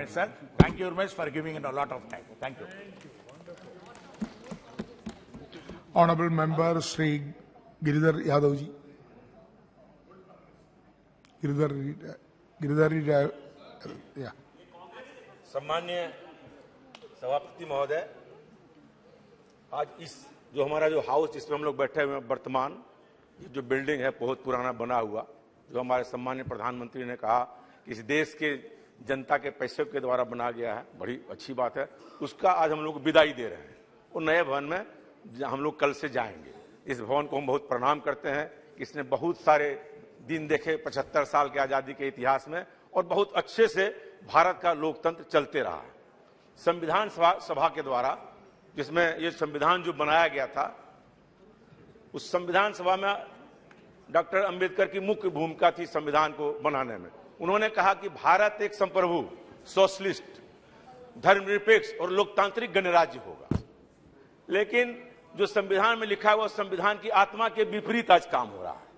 Sir, thank you very much for giving it a lot of time. Thank you. Honorable Member Shri Giridhar Yadav ji. Giridhar, yeah. सम्मान्य सभापति महोदय, आज इस जो हमारा जो house जिसमें हम लोग बैठे हुए हैं वर्तमान, ये जो बिल्डिंग है बहुत पुराना बना हुआ, जो हमारे सम्मान्य प्रधानमंत्री ने कहा कि इस देश के जनता के पैसे के द्वारा बना गया है, बड़ी अच्छी बात है। उसका आज हम लोग विदाई दे रहे हैं और नए भवन में हम लोग कल से जाएंगे। इस भवन को हम बहुत प्रणाम करते हैं। इसने बहुत सारे दिन देखे 75 साल के आजादी के इतिहास में और बहुत अच्छे से भारत का लोकतंत्र चलते रहा है। संविधान सभा के द्वारा जिसमें ये संविधान जो बनाया गया था, उस संविधान सभा में डॉक्टर अंबेडकर की मुख्य भूमिका थी संविधान को बनाने में। उन्होंने कहा कि भारत एक संप्रभु, सोशलिस्ट, धर्मनिरपेक्ष और लोकतांत्रिक गणराज्य होगा। लेकिन जो संविधान में लिखा हुआ संविधान की आत्मा के विपरीत आज काम हो रहा है।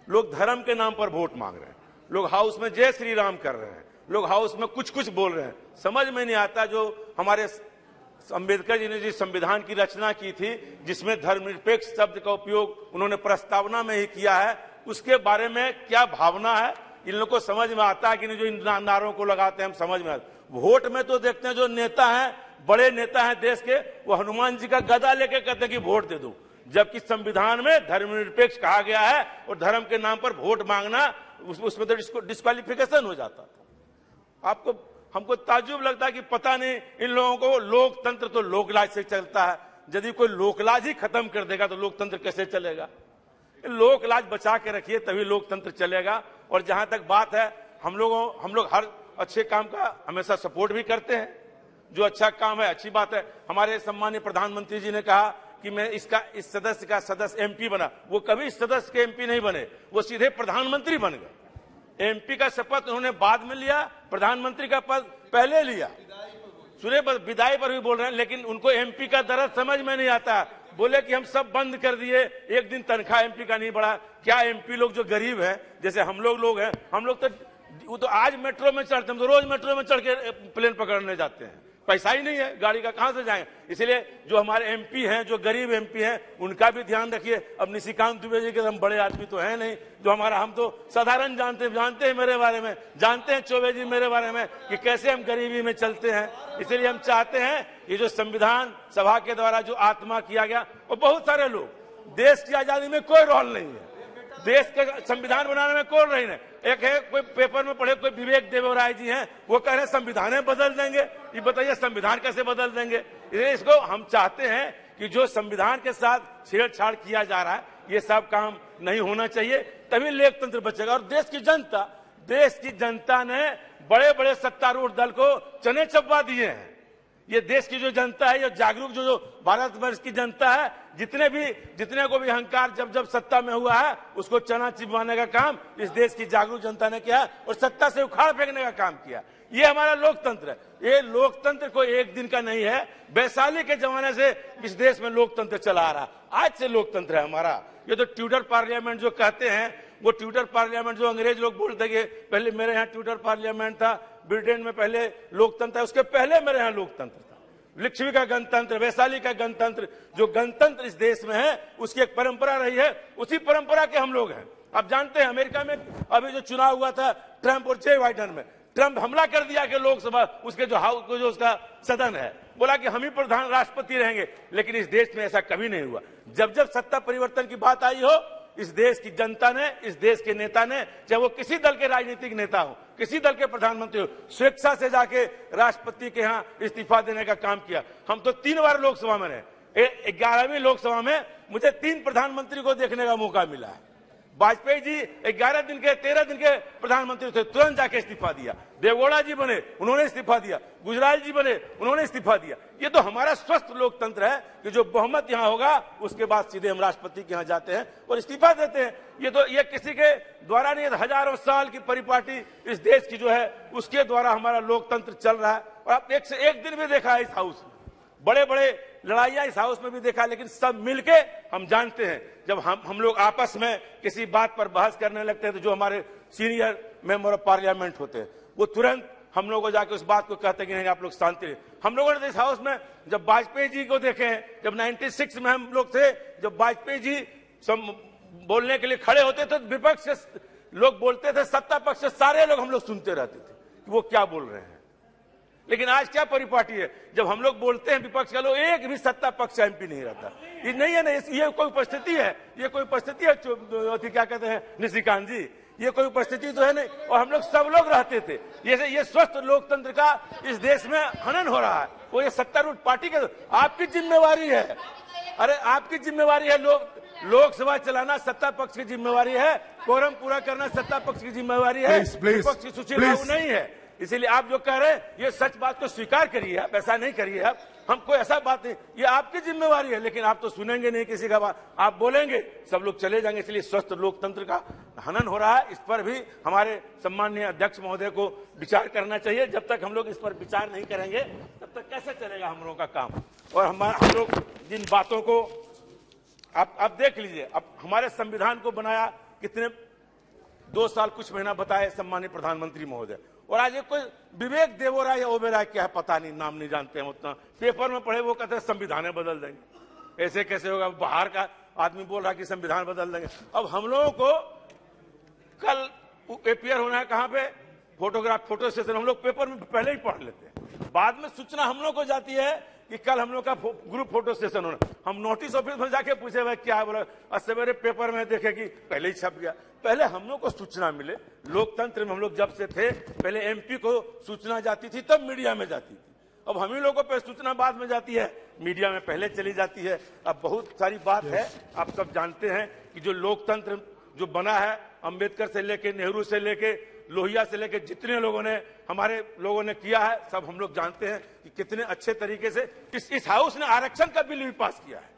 लोग धर्म के नाम पर वोट मांग रहे हैं, लोग हाउस में जय श्री राम कर रहे हैं, लोग हाउस में कुछ कुछ बोल रहे हैं। समझ में नहीं आता जो हमारे अंबेडकर जी ने जिस संविधान की रचना की थी, जिसमें धर्मनिरपेक्ष शब्द का उपयोग उन्होंने प्रस्तावना में ही किया है, उसके बारे में क्या भावना है इन लोगों को समझ में आता है कि नहीं। जो इन नारों को लगाते हैं हम समझ में आता। वोट में तो देखते हैं जो नेता हैं, बड़े नेता हैं देश के, वो हनुमान जी का गदा लेके कहते हैं कि वोट दे दो, जबकि संविधान में धर्मनिरपेक्ष कहा गया है और धर्म के नाम पर वोट मांगना उसमें तो डिस्क्वालिफिकेशन हो जाता था। हमको ताज्जुब लगता है कि पता नहीं इन लोगों को लोकतंत्र तो लोकलाज से चलता है। यदि कोई लोकलाज ही खत्म कर देगा तो लोकतंत्र कैसे चलेगा। लोकलाज बचा के रखिए तभी लोकतंत्र चलेगा। और जहां तक बात है, हम लोग हर अच्छे काम का हमेशा सपोर्ट भी करते हैं। जो अच्छा काम है अच्छी बात है। हमारे सम्मानीय प्रधानमंत्री जी ने कहा कि मैं इस सदस्य का सदस्य एमपी बना। वो कभी इस सदस्य के एमपी नहीं बने, वो सीधे प्रधानमंत्री बन गए। एमपी का शपथ उन्होंने बाद में लिया, प्रधानमंत्री का पद पहले लिया। सुने विदाई पर भी बोल रहे हैं, लेकिन उनको एमपी का दर्द समझ में नहीं आता। बोले कि हम सब बंद कर दिए, एक दिन तनख्वाह एमपी का नहीं बढ़ा। क्या एमपी लोग जो गरीब हैं, जैसे हम लोग हैं, हम लोग तो वो तो आज मेट्रो में चढ़ते हैं, तो रोज मेट्रो में चढ़ के प्लेन पकड़ने जाते हैं। पैसा ही नहीं है, गाड़ी का कहां से जाएंगे। इसलिए जो हमारे एमपी हैं, जो गरीब एमपी हैं, उनका भी ध्यान रखिए। अब निशिकांत दुबे जी के हम बड़े आदमी तो है नहीं, जो हम तो साधारण जानते हैं मेरे बारे में, जानते हैं चौबे जी मेरे बारे में कि कैसे हम गरीबी में चलते हैं। इसलिए हम चाहते हैं कि जो संविधान सभा के द्वारा जो आत्मा किया गया, और बहुत सारे लोग, देश की आजादी में कोई रोल नहीं है, देश के संविधान बनाने में कोई नहीं है। एक है कोई पेपर में पढ़े, कोई विवेक देवराय जी हैं, वो कह रहे संविधान बदल देंगे। ये बताइए संविधान कैसे बदल देंगे। इसको हम चाहते हैं कि जो संविधान के साथ छेड़छाड़ किया जा रहा है, ये सब काम नहीं होना चाहिए, तभी लोकतंत्र बचेगा। और देश की जनता ने बड़े बड़े सत्तारूढ़ दल को चने चबवा दिए हैं। ये देश की जो जनता है, ये जागरूक जो भारतवर्ष की जनता है, जितने को भी अहंकार जब सत्ता में हुआ है, उसको चना चिपवाने का काम इस देश की जागरूक जनता ने किया और सत्ता से उखाड़ फेंकने का काम किया। ये हमारा लोकतंत्र है। ये लोकतंत्र कोई एक दिन का नहीं है, वैशाली के जमाने से इस देश में लोकतंत्र चला आ रहा। आज से लोकतंत्र है हमारा। ये तो ट्यूडर पार्लियामेंट जो कहते हैं, वो ट्यूडर पार्लियामेंट जो अंग्रेज लोग बोलते हैं, पहले मेरे यहाँ ट्यूडर पार्लियामेंट था, ब्रिटेन में पहले लोकतंत्र था, उसके पहले मेरे यहाँ लोकतंत्र था। लिच्छवी का गणतंत्र, वैशाली का गणतंत्र, जो गणतंत्र इस देश में है, उसकी एक परंपरा रही है। उसी परंपरा के हम लोग हैं। आप जानते हैं अमेरिका में अभी जो चुनाव हुआ था ट्रंप और जे बाइडेन में, ट्रंप हमला कर दिया कि लोकसभा उसके जो हाउस जो उसका सदन है, बोला कि हम ही प्रधान राष्ट्रपति रहेंगे। लेकिन इस देश में ऐसा कभी नहीं हुआ। जब सत्ता परिवर्तन की बात आई हो, इस देश की जनता ने, इस देश के नेता ने, चाहे वो किसी दल के राजनीतिक नेता हो, किसी दल के प्रधानमंत्री हो, स्वेच्छा से जाके राष्ट्रपति के यहाँ इस्तीफा देने का काम किया। हम तो 3 बार लोकसभा में रहे। 11वीं लोकसभा में मुझे 3 प्रधानमंत्री को देखने का मौका मिला है। वाजपेयी जी 13 दिन के प्रधानमंत्री थे, तुरंत जाके इस्तीफा दिया। देवगौड़ा जी बने, उन्होंने इस्तीफा दिया। गुजराल जी बने, उन्होंने इस्तीफा दिया। ये तो हमारा स्वस्थ लोकतंत्र है कि जो बहुमत यहाँ होगा उसके बाद सीधे हम राष्ट्रपति के यहाँ जाते हैं और इस्तीफा देते हैं। ये किसी के द्वारा नहीं, हजारों साल की परिपाटी इस देश की जो है, उसके द्वारा हमारा लोकतंत्र चल रहा है। और आप एक से एक दिन भी देखा है इस हाउस में, बड़े बड़े लड़ाइयां इस हाउस में भी देखा, लेकिन सब मिलके हम जानते हैं जब हम लोग आपस में किसी बात पर बहस करने लगते हैं, तो जो हमारे सीनियर मेंबर ऑफ पार्लियामेंट होते हैं, वो तुरंत हम लोग को जाके उस बात को कहते कि नहीं आप लोग शांति रहिए। हम लोगों ने इस हाउस में जब वाजपेयी जी को देखे हैं, जब 96 में हम लोग थे, जब वाजपेयी जी बोलने के लिए खड़े होते थे, विपक्ष के लोग बोलते थे, सत्ता पक्ष से सारे लोग हम लोग सुनते रहते थे कि वो क्या बोल रहे हैं। लेकिन आज क्या परिपाटी है, जब हम लोग बोलते हैं विपक्ष का लोग, एक भी सत्ता पक्ष एमपी नहीं रहता। ये नहीं है ना, ये कोई उपस्थिति है, ये कोई उपस्थिति है, क्या कहते हैं निशिकांत जी, ये कोई उपस्थिति तो है नहीं। और हम लोग सब लोग रहते थे। ये स्वस्थ लोकतंत्र का इस देश में हनन हो रहा है। वो ये सत्तारूढ़ पार्टी के, आपकी जिम्मेवारी है, अरे आपकी जिम्मेवारी है, लोकसभा चलाना सत्ता पक्ष की जिम्मेवारी है, कोरम पूरा करना सत्ता पक्ष की जिम्मेवारी है, विपक्ष की सूची लागू नहीं है। इसीलिए आप जो कह रहे हैं ये सच बात को स्वीकार करिए, आप ऐसा नहीं करिए, आप हम कोई ऐसा बात नहीं, ये आपकी जिम्मेवारी है। लेकिन आप तो सुनेंगे नहीं किसी का बात, आप बोलेंगे सब लोग चले जाएंगे। इसलिए स्वस्थ लोकतंत्र का हनन हो रहा है। इस पर भी हमारे सम्माननीय अध्यक्ष महोदय को विचार करना चाहिए। जब तक हम लोग इस पर विचार नहीं करेंगे तब तक कैसे चलेगा हम लोगों का काम। और हम लोग जिन बातों को आप देख लीजिए, अब हमारे संविधान को बनाया कितने 2 साल कुछ महीना बताए सम्मानित प्रधानमंत्री महोदय, और आज ये कोई विवेक देवोराय या ओबेराय क्या है पता नहीं, नाम नहीं जानते हैं उतना, पेपर में पढ़े वो कहते हैं संविधान बदल देंगे। ऐसे कैसे होगा, बाहर का आदमी बोल रहा कि संविधान बदल देंगे। अब हम लोगों को कल अपियर होना है कहां पे, फोटो सेशन, हम लोग पेपर में पहले ही पढ़ लेते हैं, बाद में सूचना हम लोग को जाती है कि कल हम लोग का ग्रुप फोटो सेशन होना। हम नोटिस ऑफिस में जाके पूछे भाई क्या है, बोला सवेरे पेपर में देखे कि पहले ही छप गया। पहले हम लोग को सूचना मिले, लोकतंत्र में हम लोग जब से थे पहले एमपी को सूचना जाती थी तब मीडिया में जाती थी। अब हम ही लोगों पर सूचना बाद में जाती है, मीडिया में पहले चली जाती है। अब बहुत सारी बात है, आप सब जानते हैं कि जो लोकतंत्र जो बना है, अंबेडकर से लेके, नेहरू से लेके, लोहिया से लेके, जितने लोगों ने हमारे लोगों ने किया है, सब हम लोग जानते हैं कि कितने अच्छे तरीके से इस हाउस ने आरक्षण का बिल भी पास किया है।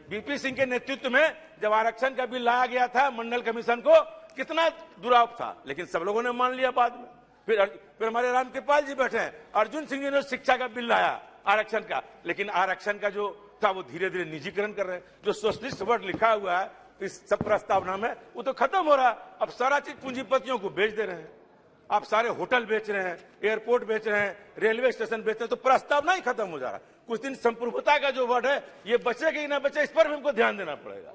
बीपी सिंह के नेतृत्व में जब आरक्षण का बिल लाया गया था मंडल कमीशन को, कितना दुराव था, लेकिन सब लोगों ने मान लिया बाद में। फिर हमारे रामकृपाल जी बैठे हैं, अर्जुन सिंह जी ने शिक्षा का बिल लाया आरक्षण का, लेकिन आरक्षण का जो था वो धीरे धीरे निजीकरण कर रहे हैं। जो सोशलिस्ट वर्ड लिखा हुआ है इस सब प्रस्तावना में वो तो खत्म हो रहा है। अब सारा चीज पूंजीपतियों को बेच दे रहे हैं, आप सारे होटल बेच रहे हैं, एयरपोर्ट बेच रहे हैं, रेलवे स्टेशन बेच रहे हैं, तो प्रस्तावना ही खत्म हो जा रहा है। कुछ दिन संप्रभुता का जो वर्ड है ये बचेगा कि ना बचे, इस पर भी हमको ध्यान देना पड़ेगा।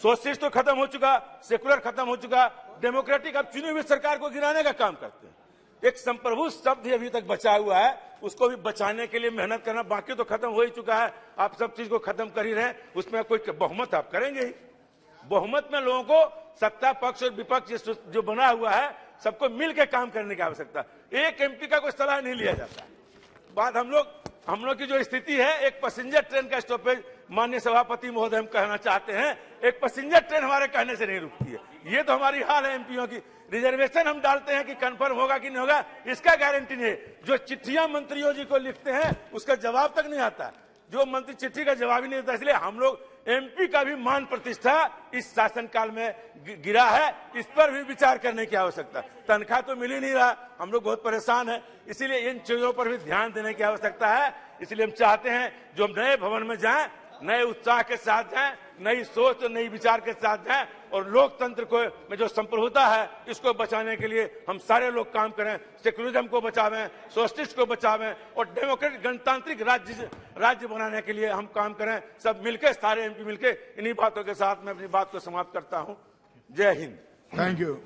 सोशलिस्ट तो खत्म हो चुका, सेकुलर खत्म हो चुका, डेमोक्रेटिक अब चुनी हुई सरकार को गिराने का काम करते हैं। एक संप्रभु शब्द ही अभी तक बचा हुआ है, उसको भी बचाने के लिए मेहनत करना, बाकी तो खत्म हो ही चुका है। आप सब चीज को खत्म कर ही रहे हैं, उसमें कोई बहुमत आप करेंगे ही। बहुमत में लोगों को सत्ता पक्ष और विपक्ष जो बना हुआ है सबको मिलकर काम करने की आवश्यकता। एक एमपी का कोई सलाह नहीं लिया जाता। बात हम लोग की जो स्थिति है, एक पैसेंजर ट्रेन का स्टॉपेज, माननीय सभापति महोदय हम कहना चाहते हैं, एक पैसेंजर ट्रेन हमारे कहने से नहीं रुकती है। ये तो हमारी हाल है एमपीओ की। रिजर्वेशन हम डालते हैं कि कंफर्म होगा कि नहीं होगा, इसका गारंटी नहीं है। जो चिट्ठियां मंत्रियों जी को लिखते हैं उसका जवाब तक नहीं आता, जो मंत्री चिट्ठी का जवाब ही नहीं देता। इसलिए हम लोग एमपी का भी मान प्रतिष्ठा इस शासनकाल में गिरा है, इस पर भी विचार करने की आवश्यकता। तनख्वाह तो मिल ही नहीं रहा, हम लोग बहुत परेशान हैं, इसीलिए इन चीजों पर भी ध्यान देने की आवश्यकता है। इसलिए हम चाहते हैं जो हम नए भवन में जाएं, नए उत्साह के साथ जाएं, नई सोच और नई विचार के साथ जाएं, और लोकतंत्र को में जो संप्रभुता है इसको बचाने के लिए हम सारे लोग काम करें। सेकुलरिज्म को बचावें, सोशलिस्ट को बचावें, और डेमोक्रेटिक गणतांत्रिक राज्य बनाने के लिए हम काम करें, सब मिलकर, सारे एमपी मिलकर। इन्हीं बातों के साथ मैं अपनी बात को समाप्त करता हूं। जय हिंद। Thank you.